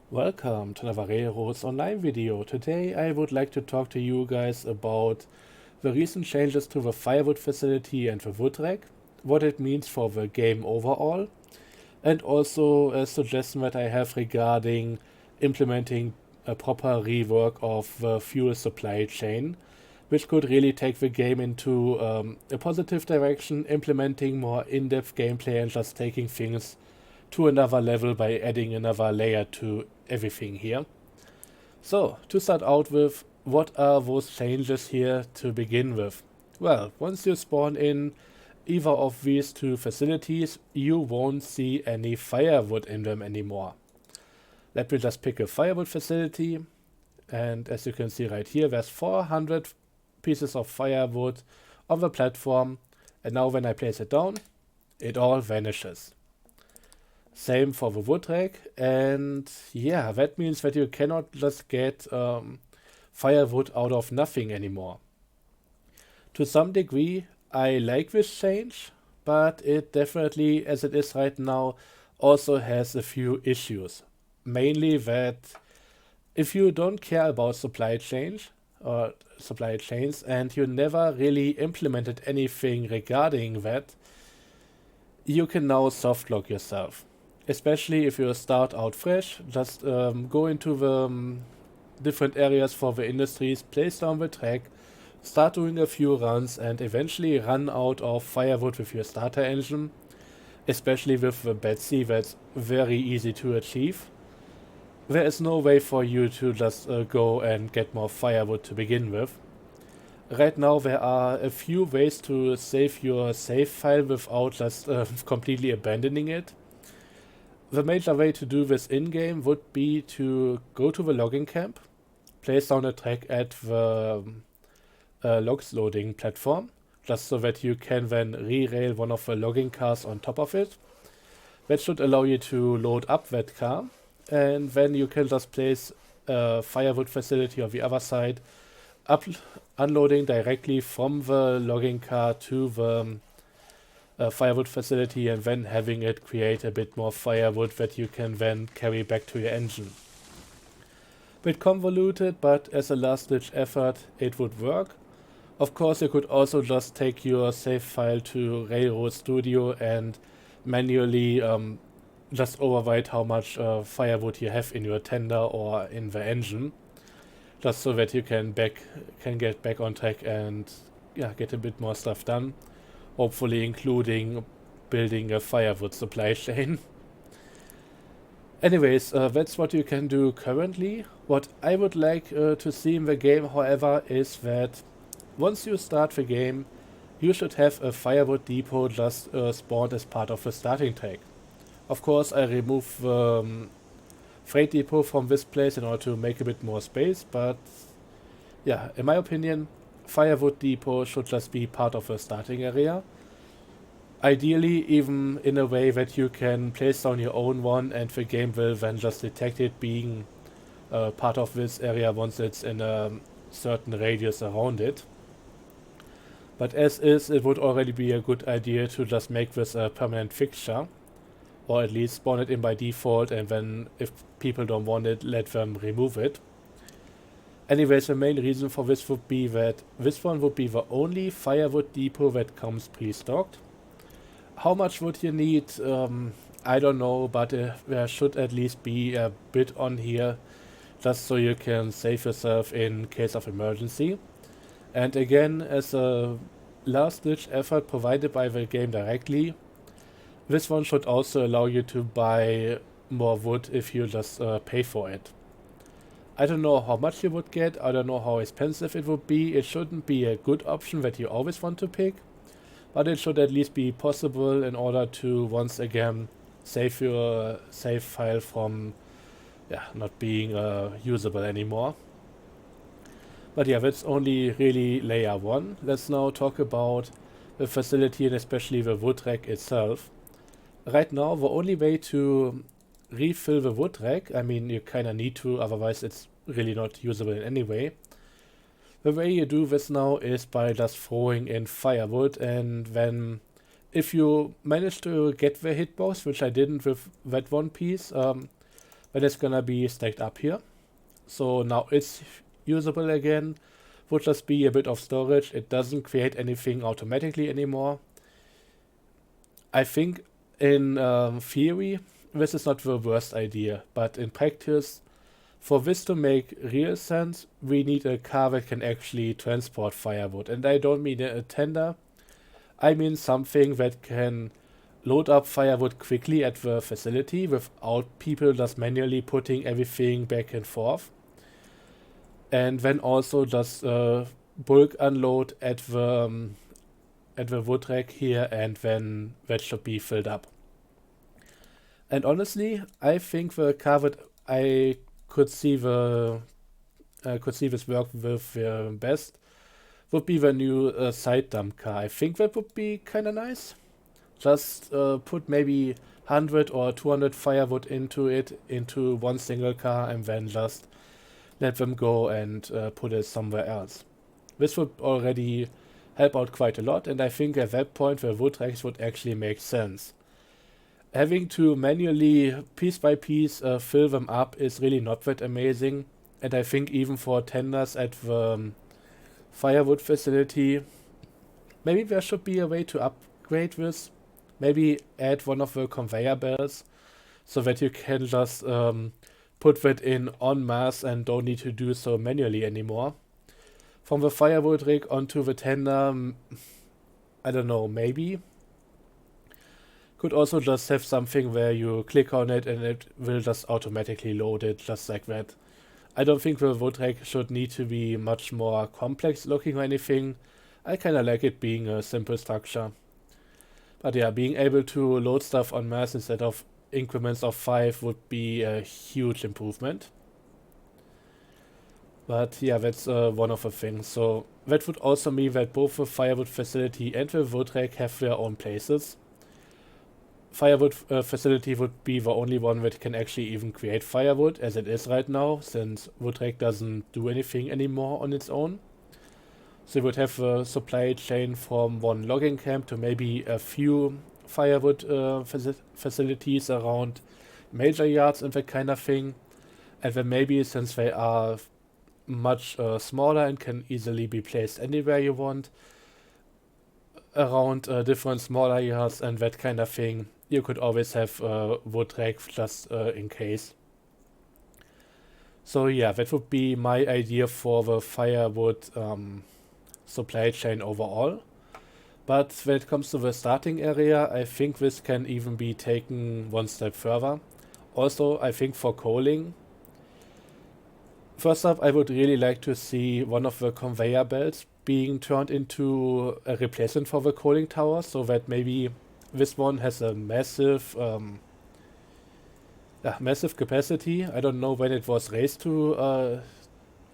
Welcome to Navarrero's online video. Today I would like to talk to you guys about the recent changes to the Firewood facility and the wood rack, what it means for the game overall, and also a suggestion that I have regarding implementing a proper rework of the fuel supply chain, which could really take the game into a positive direction, implementing more in-depth gameplay and just taking things to another level by adding another layer to everything here. So, to start out with, what are those changes here to begin with? Well, once you spawn in either of these two facilities, you won't see any firewood in them anymore. Let me just pick a firewood facility, and as you can see right here, there's 400 pieces of firewood on the platform, and now when I place it down, it all vanishes. Same for the wood rack, and yeah, that means that you cannot just get firewood out of nothing anymore. To some degree, I like this change, but it definitely, as it is right now, also has a few issues. Mainly that if you don't care about supply chains and you never really implemented anything regarding that, you can now soft lock yourself. Especially if you start out fresh, just go into the different areas for the industries, place down the track, start doing a few runs, and eventually run out of firewood with your starter engine. Especially with the Betsy, that's very easy to achieve. There is no way for you to just go and get more firewood to begin with. Right now there are a few ways to save your save file without just completely abandoning it. The major way to do this in-game would be to go to the logging camp, place down a track at the logs loading platform, just so that you can then re-rail one of the logging cars on top of it. That should allow you to load up that car, and then you can just place a firewood facility on the other side, unloading directly from the logging car to the firewood facility, and then having it create a bit more firewood that you can then carry back to your engine. Bit convoluted, but as a last ditch effort it would work. Of course, you could also just take your save file to Railroad Studio and manually just overwrite how much firewood you have in your tender or in the engine, just so that you can get back on track and yeah, get a bit more stuff done. Hopefully including building a firewood supply chain. Anyways, that's what you can do currently. What I would like to see in the game, however, is that once you start the game, you should have a firewood depot just spawned as part of the starting track. Of course, I remove the freight depot from this place in order to make a bit more space, but yeah, in my opinion, firewood depot should just be part of the starting area. Ideally, even in a way that you can place down your own one and the game will then just detect it being part of this area once it's in a certain radius around it. But as is, it would already be a good idea to just make this a permanent fixture, or at least spawn it in by default, and then if people don't want it, let them remove it. Anyways, the main reason for this would be that this one would be the only firewood depot that comes pre-stocked. How much would you need? I don't know, but there should at least be a bit on here, just so you can save yourself in case of emergency. And again, as a last-ditch effort provided by the game directly, this one should also allow you to buy more wood if you just pay for it. I don't know how much you would get, I don't know how expensive it would be. It shouldn't be a good option that you always want to pick, but it should at least be possible in order to once again save your save file from not being usable anymore. But yeah, that's only really layer 1. Let's now talk about the facility and especially the wood rack itself. Right now, the only way to refill the wood rack, I mean, you kinda need to, otherwise it's really not usable in any way. The way you do this now is by just throwing in firewood, and then if you manage to get the hitbox, which I didn't with that one piece, when it's gonna be stacked up here. So now it's usable again. Would just be a bit of storage. It doesn't create anything automatically anymore. I think in theory this is not the worst idea, but in practice, for this to make real sense, we need a car that can actually transport firewood. And I don't mean a tender, I mean something that can load up firewood quickly at the facility without people just manually putting everything back and forth. And then also just bulk unload at the wood rack here, and then that should be filled up. And honestly, I think the car that I could see this work with the best would be the new side dump car. I think that would be kind of nice. Just put maybe 100 or 200 firewood into one single car, and then just let them go and put it somewhere else. This would already help out quite a lot, and I think at that point the wood racks would actually make sense. Having to manually, piece by piece, fill them up is really not that amazing, and I think even for tenders at the firewood facility, maybe there should be a way to upgrade this. Maybe add one of the conveyor belts so that you can just put that in en masse and don't need to do so manually anymore. From the firewood rig onto the tender, I don't know, maybe. Could also just have something where you click on it and it will just automatically load it just like that. I don't think the wood rack should need to be much more complex looking or anything. I kinda like it being a simple structure. But yeah, being able to load stuff en masse instead of increments of 5 would be a huge improvement. But yeah, that's one of the things. So that would also mean that both the firewood facility and the wood rack have their own places. Firewood facility would be the only one that can actually even create firewood as it is right now, since wood rack doesn't do anything anymore on its own. So you would have a supply chain from one logging camp to maybe a few firewood facilities around major yards and that kind of thing. And then maybe, since they are much smaller and can easily be placed anywhere you want, around different smaller yards and that kind of thing, you could always have wood rack just in case. So yeah, that would be my idea for the firewood supply chain overall. But when it comes to the starting area, I think this can even be taken one step further. Also, I think for coaling, first up, I would really like to see one of the conveyor belts being turned into a replacement for the coaling tower, so that maybe this one has a massive capacity. I don't know when it was raised to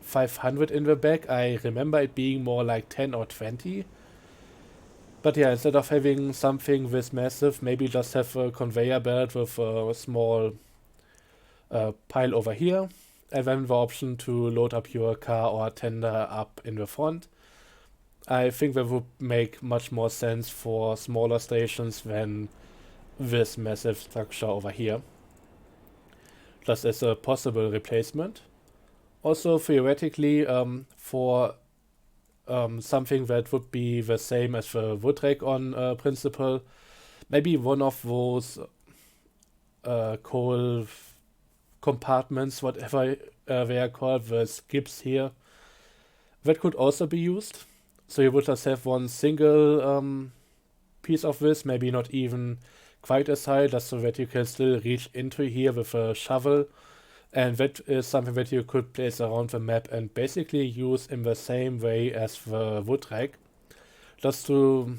500 in the back. I remember it being more like 10 or 20. But yeah, instead of having something this massive, maybe just have a conveyor belt with a small pile over here, and then the option to load up your car or tender up in the front. I think that would make much more sense for smaller stations than this massive structure over here, just as a possible replacement. Also, theoretically, for something that would be the same as the wood rack on principle, maybe one of those coal compartments, whatever they are called, the skips here, that could also be used. So you would just have one single piece of this, maybe not even quite as high, just so that you can still reach into here with a shovel. And that is something that you could place around the map and basically use in the same way as the wood rack. Just to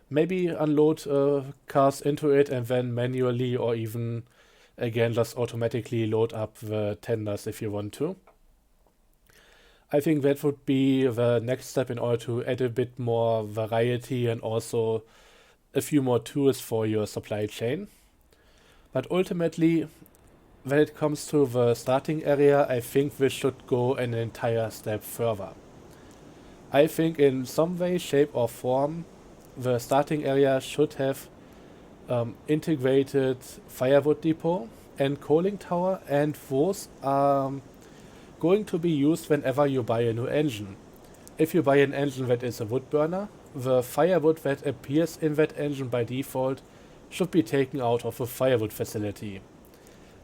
maybe unload cars into it and then manually, or even again just automatically load up the tenders if you want to. I think that would be the next step in order to add a bit more variety and also a few more tools for your supply chain. But ultimately, when it comes to the starting area, I think we should go an entire step further. I think in some way, shape or form, the starting area should have integrated firewood depot, and coaling tower, and those are going to be used whenever you buy a new engine. If you buy an engine that is a wood burner, the firewood that appears in that engine by default should be taken out of the firewood facility.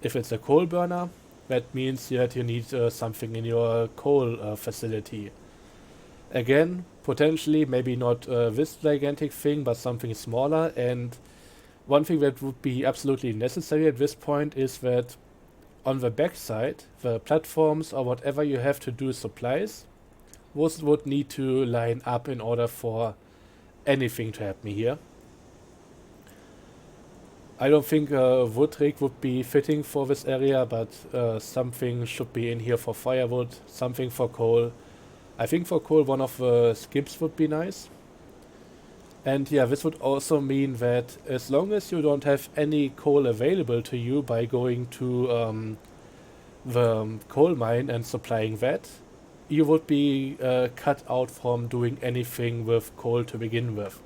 If it's a coal burner, that means that you need something in your coal facility. Again, potentially maybe not this gigantic thing, but something smaller. And one thing that would be absolutely necessary at this point is that on the backside, the platforms or whatever you have to do supplies, those would need to line up in order for anything to happen here. I don't think a wood rig would be fitting for this area, but something should be in here for firewood, something for coal. I think for coal one of the skips would be nice. And yeah, this would also mean that as long as you don't have any coal available to you by going to the coal mine and supplying that, you would be cut out from doing anything with coal to begin with.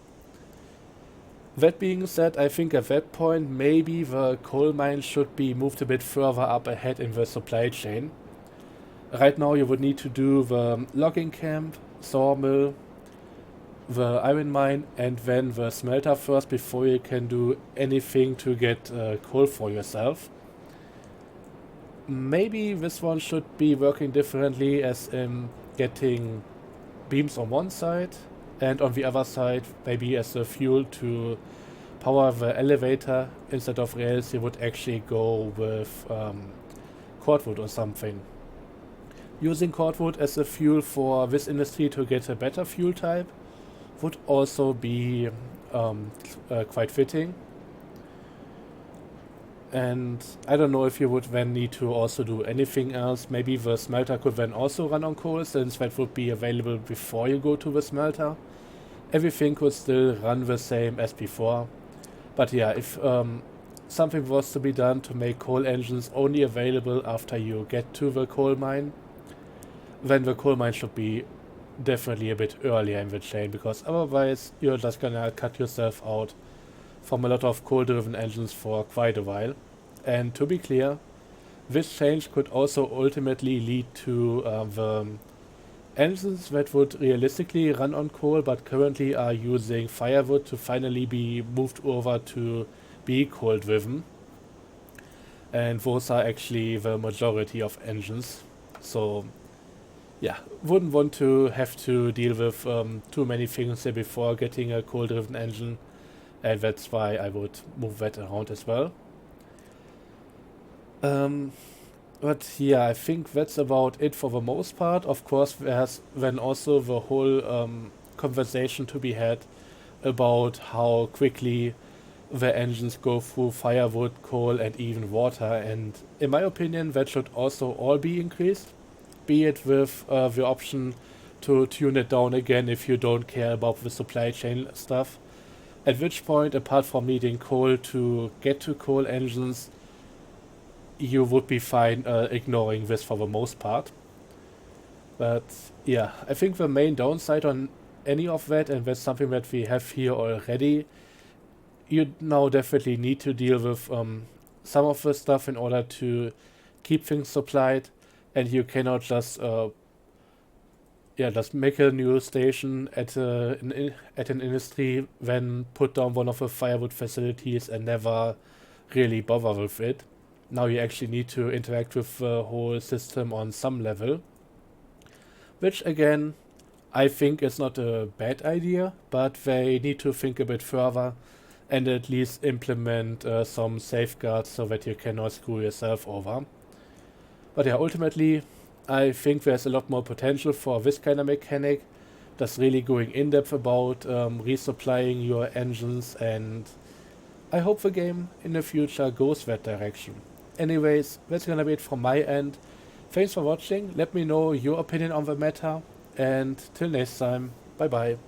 That being said, I think at that point maybe the coal mine should be moved a bit further up ahead in the supply chain. Right now you would need to do the logging camp, sawmill, the iron mine, and then the smelter first before you can do anything to get coal for yourself. Maybe this one should be working differently, as in getting beams on one side and on the other side maybe as a fuel to power the elevator. Instead of rails you would actually go with cordwood or something. Using cordwood as a fuel for this industry to get a better fuel type would also be quite fitting. And I don't know if you would then need to also do anything else. Maybe the smelter could then also run on coal, since that would be available before you go to the smelter. Everything could still run the same as before. But yeah, if something was to be done to make coal engines only available after you get to the coal mine, then the coal mine should be definitely a bit earlier in the chain, because otherwise you're just gonna cut yourself out from a lot of coal-driven engines for quite a while. And to be clear, this change could also ultimately lead to the engines that would realistically run on coal but currently are using firewood to finally be moved over to be coal-driven. And those are actually the majority of engines. So yeah, wouldn't want to have to deal with too many things here before getting a coal-driven engine. And that's why I would move that around as well. But yeah, I think that's about it for the most part. Of course, there's then also the whole conversation to be had about how quickly the engines go through firewood, coal, and even water. And in my opinion, that should also all be increased. Be it with the option to tune it down again if you don't care about the supply chain stuff. At which point, apart from needing coal to get to coal engines, you would be fine ignoring this for the most part. But yeah, I think the main downside on any of that, and that's something that we have here already, you now definitely need to deal with some of the stuff in order to keep things supplied, and you cannot just just make a new station at an industry, then put down one of the firewood facilities and never really bother with it. Now you actually need to interact with the whole system on some level. Which again, I think is not a bad idea, but they need to think a bit further and at least implement some safeguards so that you cannot screw yourself over. But yeah, ultimately, I think there's a lot more potential for this kind of mechanic, that's really going in depth about resupplying your engines, and I hope the game in the future goes that direction. Anyways, that's gonna be it from my end. Thanks for watching, let me know your opinion on the matter, and till next time, bye bye.